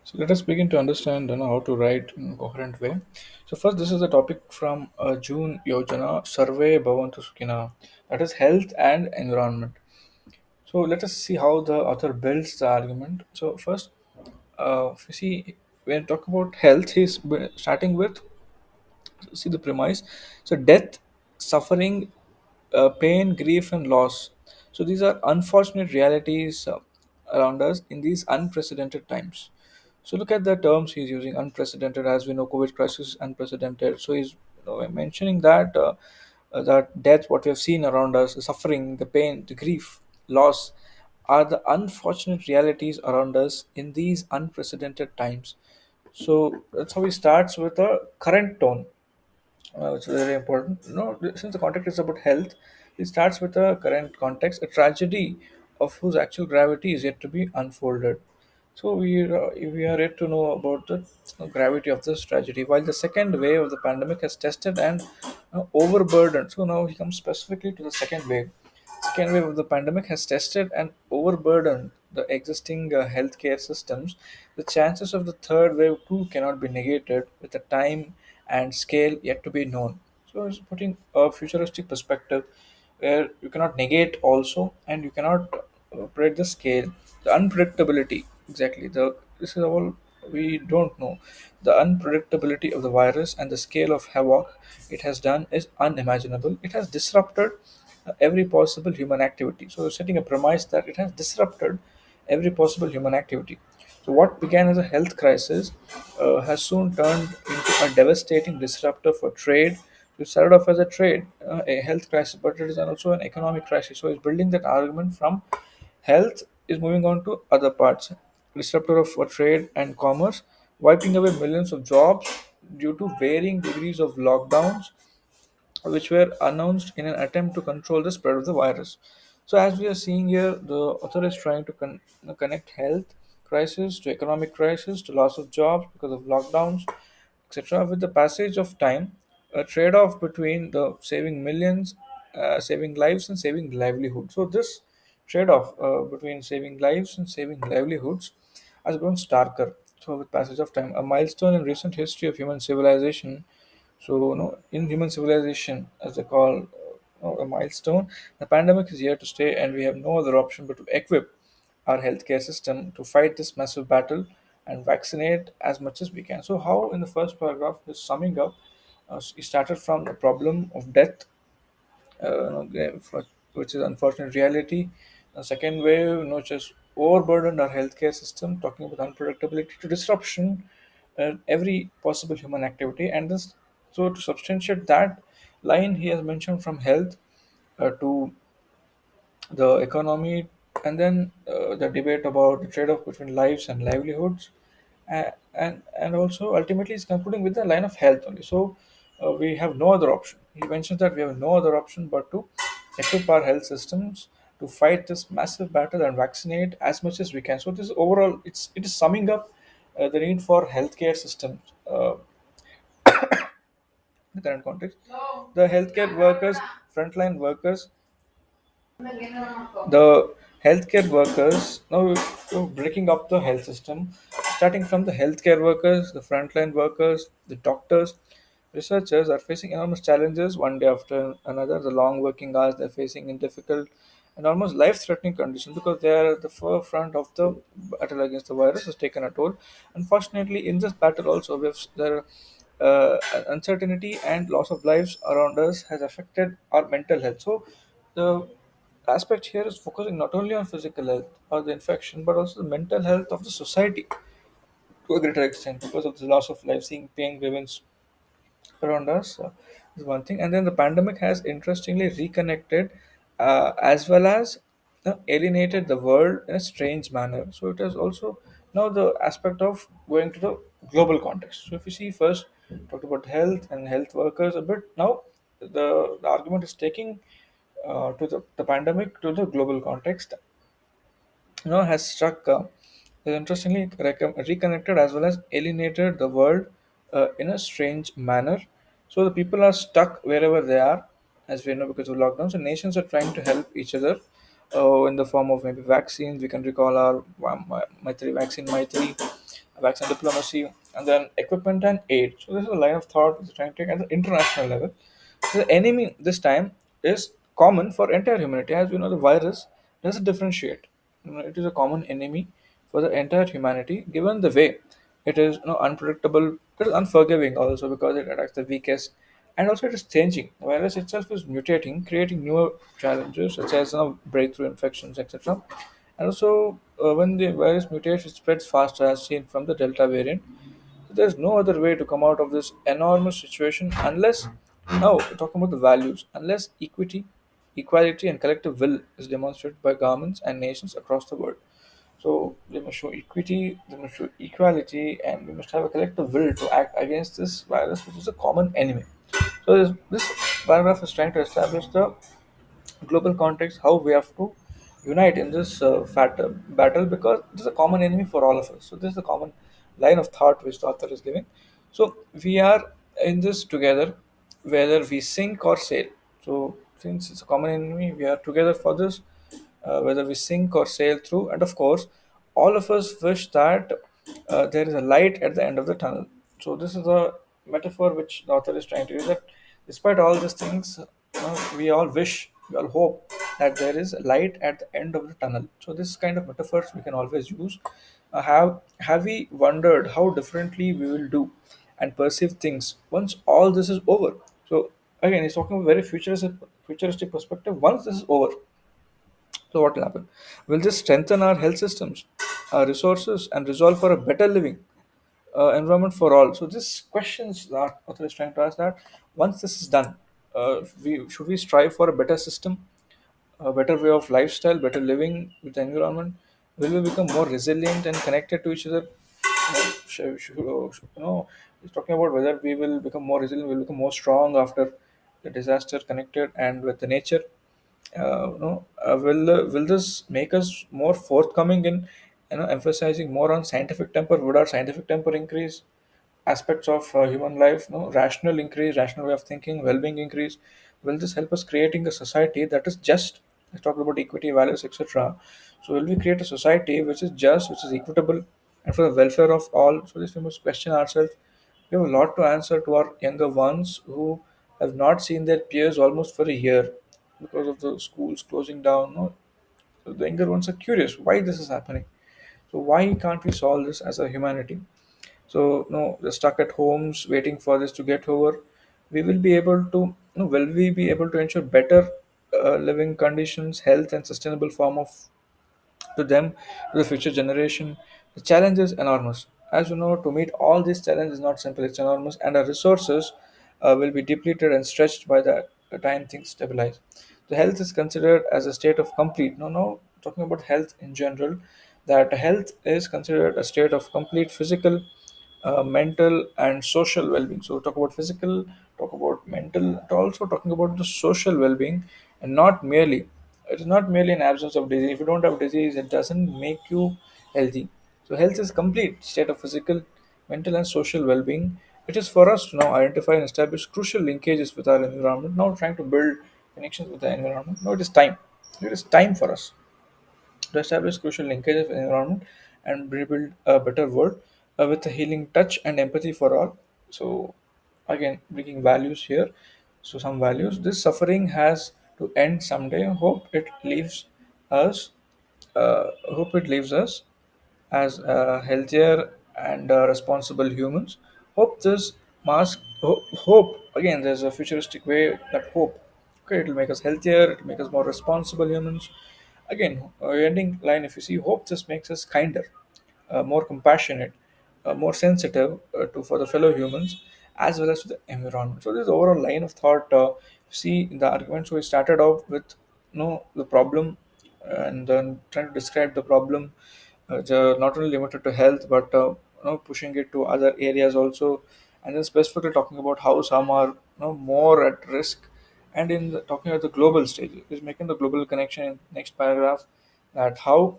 So let us begin to understand how to write in a coherent way. So first, this is a topic from June Yojana Survey Bhavantu Sukhina, that is health and environment. So let us see how the author builds the argument. So first, if you see when you talk about health, starting with see the premise. So death, suffering, pain, grief, and loss. So these are unfortunate realities around us in these unprecedented times. So look at the terms he's using: unprecedented. As we know, COVID crisis is unprecedented. So he's mentioning that that death, what we have seen around us, the suffering, the pain, the grief, loss, are the unfortunate realities around us in these unprecedented times. So that's how he starts with a current tone, which is very important. No, since the context is about health, it starts with a current context, a tragedy of whose actual gravity is yet to be unfolded. So we are yet to know about the gravity of this tragedy. While the second wave of the pandemic has tested and overburdened. So now he comes specifically to the second wave. Second wave of the pandemic has tested and overburdened the existing healthcare systems. The chances of the third wave too cannot be negated, with the time and scale yet to be known. So it's putting a futuristic perspective where you cannot negate also, and you cannot predict the scale, the unpredictability. Exactly, the this is all we don't know. The unpredictability of the virus and the scale of havoc it has done is unimaginable. It has disrupted every possible human activity. So, setting a premise that it has disrupted every possible human activity. So, what began as a health crisis has soon turned into a devastating disruptor for trade. It started off as a a health crisis, but it is also an economic crisis. So, it's building that argument from health is moving on to other parts. Disruptor of trade and commerce, wiping away millions of jobs due to varying degrees of lockdowns which were announced in an attempt to control the spread of the virus. So, as we are seeing here, the author is trying to connect health crisis to economic crisis to loss of jobs because of lockdowns, etc. With the passage of time, a trade-off between the saving millions, saving lives, and saving livelihood. So, this trade-off between saving lives and saving livelihoods has grown starker. So, with passage of time, a milestone in recent history of human civilization. So, in human civilization, as they call a milestone, the pandemic is here to stay, and we have no other option but to equip our healthcare system to fight this massive battle and vaccinate as much as we can. So, how in the first paragraph is summing up, he started from the problem of death, which is unfortunate reality. The second wave, just overburdened our healthcare system, talking about unpredictability to disruption, every possible human activity, and this. So to substantiate that line, he has mentioned from health to the economy, and then the debate about the trade-off between lives and livelihoods, and also ultimately is concluding with the line of health only. So we have no other option. He mentions that we have no other option but to equip our health systems to fight this massive battle and vaccinate as much as we can. So this overall, it is summing up the need for healthcare systems. The current context, the healthcare workers, frontline workers, the healthcare workers, now we're breaking up the health system, starting from the healthcare workers, the frontline workers, the doctors. Researchers are facing enormous challenges one day after another. The long working hours they're facing in difficult and almost life-threatening conditions because they are at the forefront of the battle against the virus has taken a toll. Unfortunately, in this battle also, there uncertainty and loss of lives around us has affected our mental health. So the aspect here is focusing not only on physical health or the infection, but also the mental health of the society to a greater extent because of the loss of life, seeing pain, grievance around us is one thing. And then the pandemic has interestingly reconnected as well as alienated the world in a strange manner. So it is also now the aspect of going to the global context. So if you see first, talked about health and health workers a bit. Now the argument is taking to the pandemic to the global context, has struck, is interestingly reconnected as well as alienated the world in a strange manner. So the people are stuck wherever they are, as we know, because of lockdowns. And nations are trying to help each other in the form of maybe vaccines. We can recall our Maitri vaccine, Maitri vaccine diplomacy, and then equipment and aid. So this is a line of thought which is trying to take at the international level. So the enemy this time is common for entire humanity. As we know, the virus doesn't differentiate. It is a common enemy for the entire humanity, given the way it is, unpredictable. It is unforgiving also because it attacks the weakest, and also it is changing. The virus itself is mutating, creating newer challenges such as breakthrough infections, etc. And also, when the virus mutates, it spreads faster, as seen from the Delta variant. There's no other way to come out of this enormous situation unless, now talking about the values, unless equality, and collective will is demonstrated by governments and nations across the world. So they must show equity, they must show equality, and we must have a collective will to act against this virus, which is a common enemy. So this paragraph is trying to establish the global context how we have to unite in this battle, because this is a common enemy for all of us. So this is the common line of thought which the author is giving. So we are in this together, whether we sink or sail. So since it's a common enemy, we are together for this, whether we sink or sail through. And of course, all of us wish that there is a light at the end of the tunnel. So this is a metaphor which the author is trying to use, that despite all these things, we all wish, we all hope that there is light at the end of the tunnel. So this kind of metaphors we can always use. Have we wondered how differently we will do and perceive things once all this is over? So again, he's talking about very futuristic perspective. Once this is over, so what will happen? Will this strengthen our health systems, our resources, and resolve for a better living environment for all? So these questions that author is trying to ask, that once this is done, we strive for a better system, a better way of lifestyle, better living with the environment? Will we become more resilient and connected to each other? He's talking about whether we will become more resilient, will become more strong after the disaster, connected and with the nature. Will this make us more forthcoming in, emphasizing more on scientific temper? Would our scientific temper increase? Aspects of human life, rational increase, rational way of thinking, well-being increase? Will this help us creating a society that is just? Let's talk about equity, values, etc. So will we create a society which is just, which is equitable, and for the welfare of all? So this we must question ourselves. We have a lot to answer to our younger ones who have not seen their peers almost for a year because of the schools closing down. No? So the younger ones are curious why this is happening. So why can't we solve this as a humanity? So no, they're stuck at homes waiting for this to get over. We will be able to, will we be able to ensure better living conditions, health, and sustainable form of to them, to the future generation? The challenge is enormous. As you know, to meet all these challenges is not simple, it's enormous, and our resources will be depleted and stretched by the time things stabilize. The health is considered as a state of complete, no, talking about health in general, that health is considered a state of complete physical, mental, and social well-being. So talk about physical, talk about mental, also talking about the social well-being, and not merely, it is not merely an absence of disease. If you don't have disease, it doesn't make you healthy. So health is complete state of physical, mental, and social well-being. It is for us to now identify and establish crucial linkages with our environment. Now trying to build connections with the environment. Now it is time. It is time for us to establish crucial linkages with the environment and rebuild a better world with a healing touch and empathy for all. So, again, bringing values here. So, some values. This suffering has to end someday. Hope it leaves us as healthier and responsible humans. Hope again. There's a futuristic way that hope. Okay, it'll make us healthier. It'll make us more responsible humans. Again, ending line. If you see, hope just makes us kinder, more compassionate, more sensitive to for the fellow humans as well as to the environment. So this is the overall line of thought. See in the argument. So we started off with, the problem, and then trying to describe the problem, not only limited to health but pushing it to other areas also, and then specifically talking about how some are, more at risk, and in talking about the global stage is making the global connection in next paragraph, that how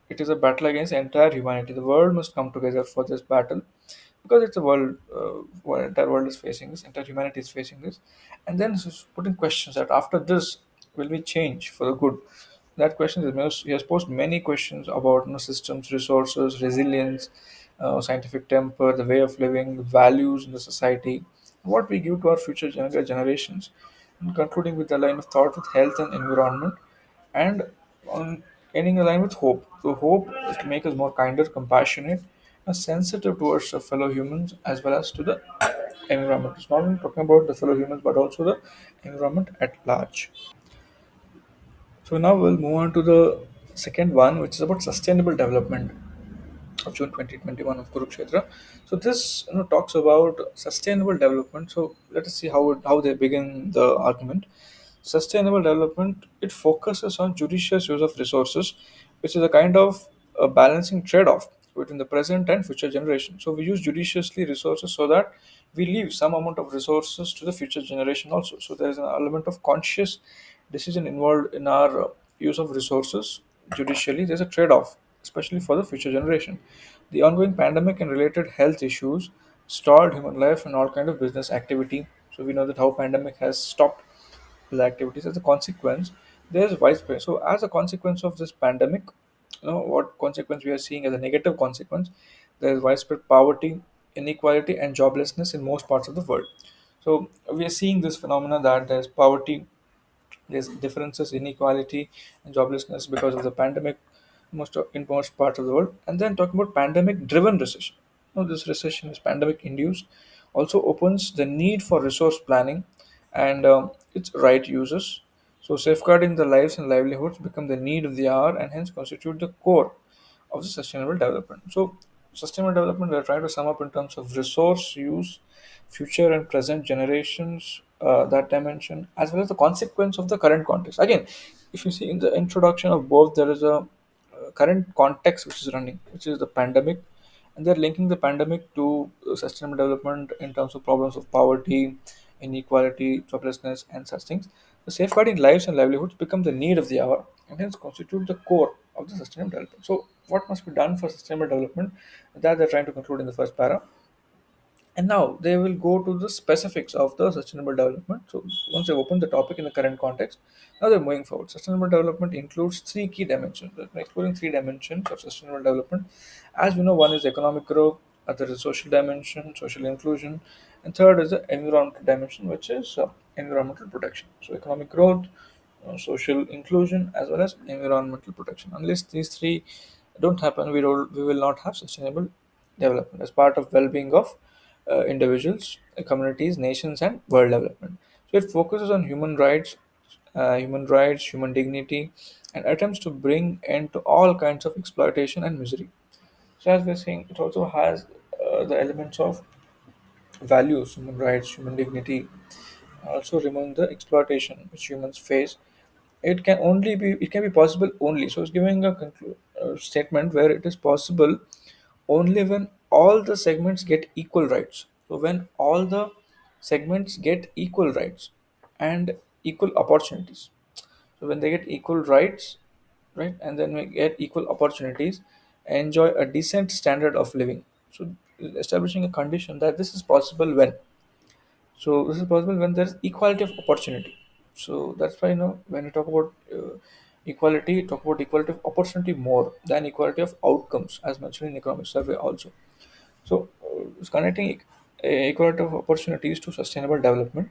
it is a battle against entire humanity. The world must come together for this battle, because it's a world, entire world is facing this, entire humanity is facing this, and then putting questions that after this, will we change for the good? that question is he has posed many questions about systems, resources, resilience, scientific temper, the way of living, values in the society, what we give to our future younger generations, and concluding with a line of thought with health and environment, and on ending a line with hope. So hope is to make us more kinder, compassionate, and sensitive towards the fellow humans as well as to the environment. It's not only talking about the fellow humans but also the environment at large. So now we'll move on to the second one, which is about sustainable development of June 2021 of Kurukshetra. So this talks about sustainable development. So let us see how they begin the argument. Sustainable development, it focuses on judicious use of resources, which is a kind of a balancing trade-off between the present and future generation. So we use judiciously resources so that we leave some amount of resources to the future generation also. So there is an element of conscious decision involved in our use of resources judicially. There's a trade-off, especially for the future generation. The ongoing pandemic and related health issues stalled human life and all kind of business activity. So we know that how pandemic has stopped the activities. As a consequence, there's widespread. So as a consequence of this pandemic, what consequence we are seeing as a negative consequence, there is widespread poverty, inequality, and joblessness in most parts of the world. So we are seeing this phenomena that there's poverty, there's differences, inequality, and joblessness because of the pandemic, in most parts of the world. And then talking about pandemic-driven recession. This recession is pandemic-induced. Also opens the need for resource planning and its right uses. So safeguarding the lives and livelihoods become the need of the hour and hence constitute the core of the sustainable development. So, sustainable development, we're trying to sum up in terms of resource use, future and present generations, that dimension, as well as the consequence of the current context. Again, if you see in the introduction of both, there is a current context which is running, which is the pandemic, and they're linking the pandemic to sustainable development in terms of problems of poverty, inequality, joblessness, and such things. The safeguarding lives and livelihoods become the need of the hour and hence constitute the core of the sustainable development. So, what must be done for sustainable development? That they're trying to conclude in the first para. And now they will go to the specifics of the sustainable development. So once they've opened the topic in the current context, now they're moving forward. Sustainable development includes three key dimensions. We're exploring three dimensions of sustainable development. As we know, one is economic growth, other is social dimension, social inclusion, and third is the environmental dimension, which is environmental protection. So economic growth, social inclusion, as well as environmental protection. Unless these three don't happen, we will not have sustainable development as part of well-being of individuals, communities, nations, and world development. So it focuses on human rights, human dignity, and attempts to bring end to all kinds of exploitation and misery. So as we're saying, it also has the elements of values, human rights, human dignity, also remove the exploitation which humans face. It can be possible only. So it's giving a statement where it is possible only when all the segments get equal rights. So when all the segments get equal rights and equal opportunities. So when they get equal rights, right, and then we get equal opportunities, enjoy a decent standard of living. So establishing a condition that this is possible when. So this is possible when there is equality of opportunity. So that's why when you talk about equality, talk about equality of opportunity more than equality of outcomes, as mentioned in economic survey also. So it's connecting equality of opportunities to sustainable development.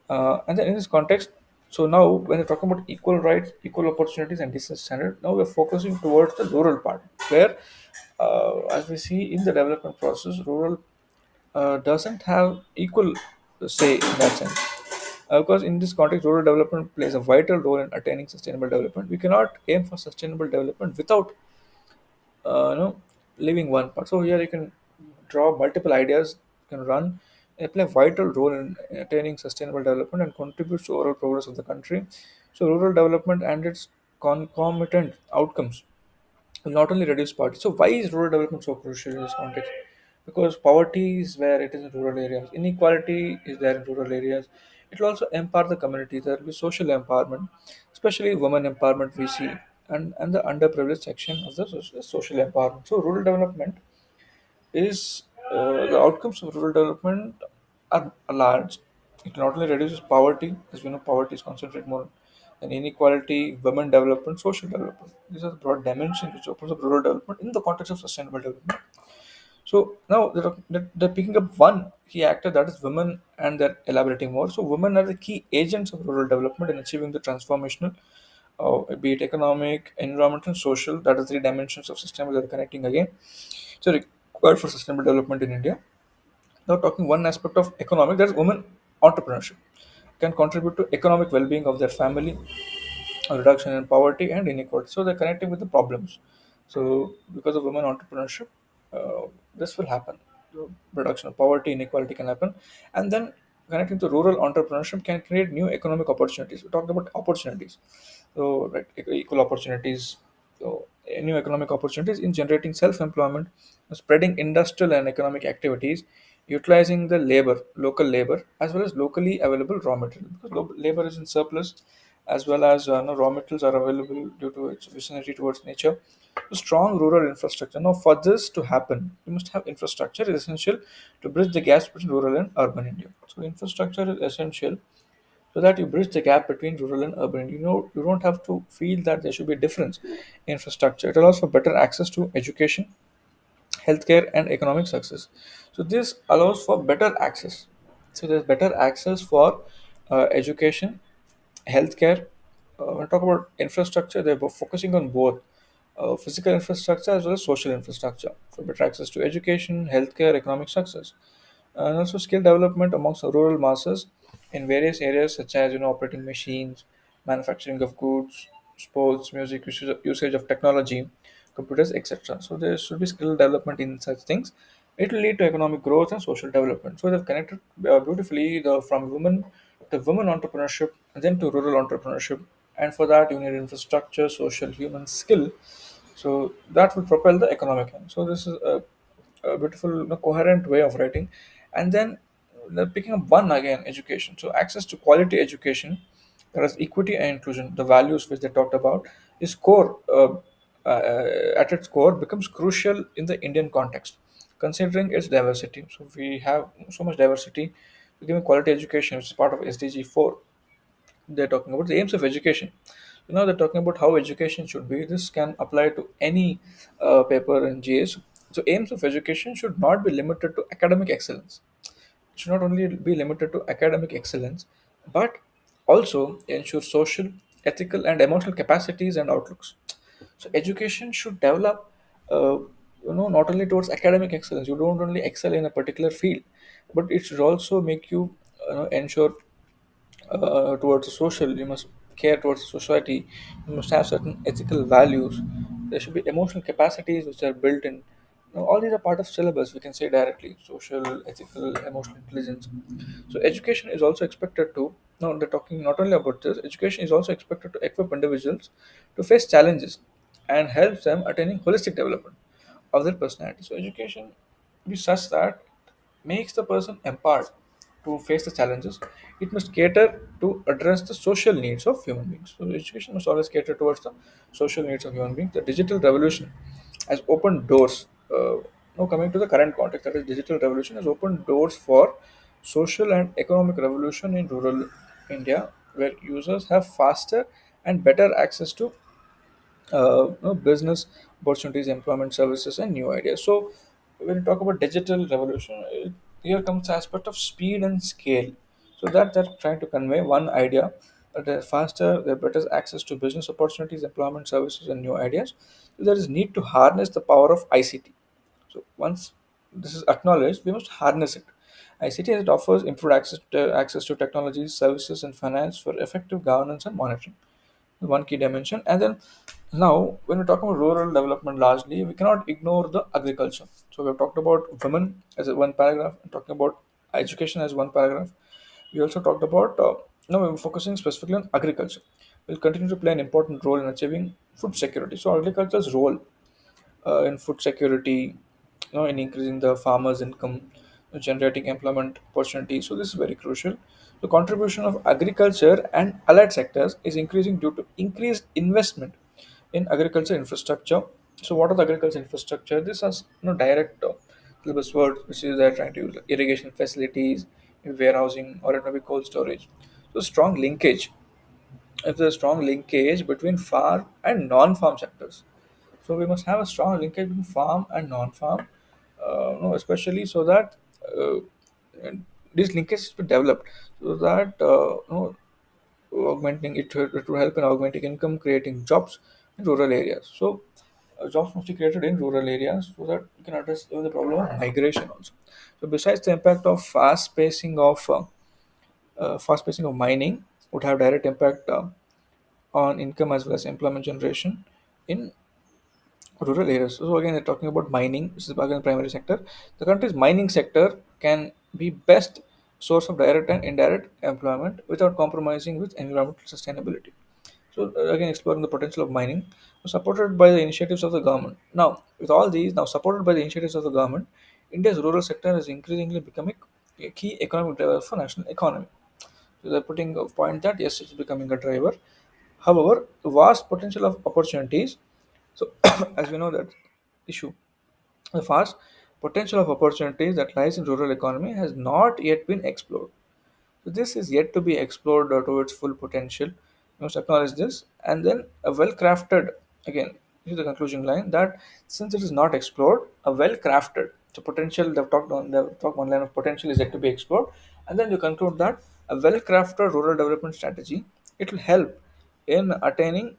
And then in this context, so now when we're talking about equal rights, equal opportunities, and decent standard, now we're focusing towards the rural part, where, as we see in the development process, rural doesn't have equal say in that sense. Because in this context, rural development plays a vital role in attaining sustainable development. We cannot aim for sustainable development without leaving one part. So here you can draw multiple ideas, you can run, and play a vital role in attaining sustainable development and contributes to overall progress of the country. So rural development and its concomitant outcomes will not only reduce poverty. So why is rural development so crucial in this context? Because poverty is where it is in rural areas, inequality is there in rural areas. It will also empower the community. There will be social empowerment, especially women empowerment we see, and the underprivileged section of the social empowerment. So rural development is the outcomes of rural development are large. It not only reduces poverty, as we know, poverty is concentrated more. and inequality, women development, social development. These are the broad dimensions which opens up rural development in the context of sustainable development. So now they're picking up one key actor, that is women, and they're elaborating more. So women are the key agents of rural development in achieving the transformational, be it economic, environmental, social. That is three dimensions of system that are connecting again. So required for sustainable development in India. Now talking one aspect of economic, that is women entrepreneurship can contribute to economic well-being of their family, a reduction in poverty and inequality. So they're connecting with the problems. So because of women entrepreneurship, this will happen. So reduction of poverty, inequality can happen, and then connecting to rural entrepreneurship can create new economic opportunities. We talked about opportunities, so right, equal opportunities. So new economic opportunities in generating self-employment, spreading industrial and economic activities, utilizing the labor, local labor, as well as locally available raw material. Because labor is in surplus, as well as raw materials are available due to its vicinity towards nature. So strong rural infrastructure. Now, for this to happen, you must have infrastructure is essential to bridge the gaps between rural and urban India. So infrastructure is essential so that you bridge the gap between rural and urban. You don't have to feel that there should be a difference in infrastructure. It allows for better access to education, healthcare, and economic success. So this allows for better access. So there's better access for education, healthcare. When I talk about infrastructure, they're focusing on both physical infrastructure as well as social infrastructure for better access to education, healthcare, economic success, and also skill development amongst the rural masses in various areas such as operating machines, manufacturing of goods, sports, music, usage of technology, computers, etc. So there should be skill development in such things. It will lead to economic growth and social development. So they've connected beautifully from women to women entrepreneurship, and then to rural entrepreneurship. And for that, you need infrastructure, social, human skill. So that will propel the economic end. So this is a beautiful, coherent way of writing. And then they're picking up one again, education. So access to quality education, that is equity and inclusion, the values which they talked about, is core. At its core, becomes crucial in the Indian context, considering its diversity. So we have so much diversity. Giving quality education, which is part of SDG 4, they're talking about the aims of education. They're talking about how education should be. This can apply to any paper in GS. So aims of education should not be limited to academic excellence. It should not only be limited to academic excellence, but also ensure social, ethical, and emotional capacities and outlooks. So education should develop, not only towards academic excellence. You don't only excel in a particular field, but it should also make you ensure towards the social. You must care towards the society. You must have certain ethical values. There should be emotional capacities which are built in. All these are part of syllabus. We can say directly: social, ethical, emotional intelligence. So education is also expected to. Now they're talking not only about this. Education is also expected to equip individuals to face challenges and help them attaining holistic development of their personality. So education be such that makes the person empowered to face the challenges. It must cater to address the social needs of human beings. So education must always cater towards the social needs of human beings. The digital revolution has opened doors. Now coming to the current context, that is digital revolution has opened doors for social and economic revolution in rural India, where users have faster and better access to business opportunities, employment services, and new ideas. So, when you talk about digital revolution, here comes the aspect of speed and scale. So that they're trying to convey one idea that they're faster, they're better access to business opportunities, employment services, and new ideas. So there is need to harness the power of ICT. So once this is acknowledged, we must harness it. ICT as it offers improved access to technologies, services, and finance for effective governance and monitoring, one key dimension. And then now when we talk about rural development, largely we cannot ignore the agriculture. So we've talked about women as one paragraph, and talking about education as one paragraph. We also talked about now we're focusing specifically on agriculture will continue to play an important role in achieving food security. So agriculture's role in food security, in increasing the farmers' income, generating employment opportunities. So this is very crucial. The contribution of agriculture and allied sectors is increasing due to increased investment in agriculture infrastructure. So what are the agriculture infrastructure? This has direct syllabus word, which is they're trying to use irrigation facilities, warehousing, or it may be cold storage. So strong linkage if there's a strong linkage between farm and non-farm sectors. So we must have a strong linkage between farm and non-farm, especially so that uh, and these linkages be developed, so that augmenting it will help in augmenting income, creating jobs in rural areas. So jobs must be created in rural areas so that we can address the problem of migration also. So besides the impact of fast pacing of mining would have direct impact on income as well as employment generation in rural areas. So again, they're talking about mining. This is again primary sector. The country's mining sector can be best source of direct and indirect employment without compromising with environmental sustainability. So again, exploring the potential of mining, supported by the initiatives of the government. Now, with all these, now supported by the initiatives of the government, India's rural sector is increasingly becoming a key economic driver for national economy. So they're putting a point that yes, it's becoming a driver. However, vast potential of opportunities. So, as we know that issue, the vast potential of opportunities that lies in rural economy has not yet been explored. So this is yet to be explored to its full potential. We must acknowledge this, and then a well-crafted. Again, this is the conclusion line that since it is not explored, a well-crafted. So potential. They've talked one line of potential is yet to be explored, and then you conclude that a well-crafted rural development strategy, it will help in attaining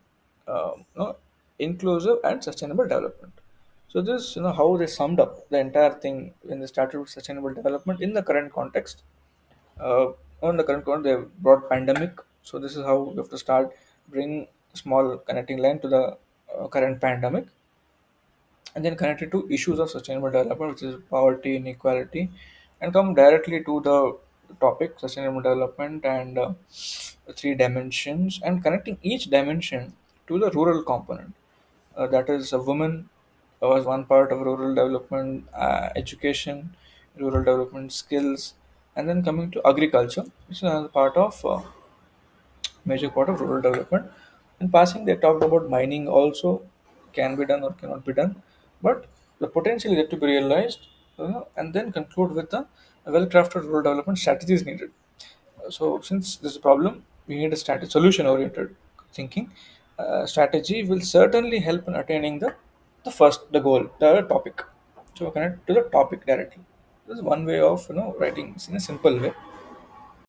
uh, you know, inclusive and sustainable development. So this, how they summed up the entire thing when they started with sustainable development in the current context. uh, on the current one, they brought pandemic. So this is how we have to start bring small connecting line to the current pandemic, and then connect it to issues of sustainable development, which is poverty, inequality, and come directly to the topic sustainable development and three dimensions, and connecting each dimension to the rural component. That is, a woman was one part of rural development, education, rural development skills, and then coming to agriculture, which is another major part of rural development. In passing, they talked about mining also can be done or cannot be done, but the potential is yet to be realized, and then conclude with the well-crafted rural development strategies needed. So since there's a problem, we need a solution oriented thinking. Strategy will certainly help in attaining the goal, the topic. So connect to the topic directly. This is one way of writing in a simple way.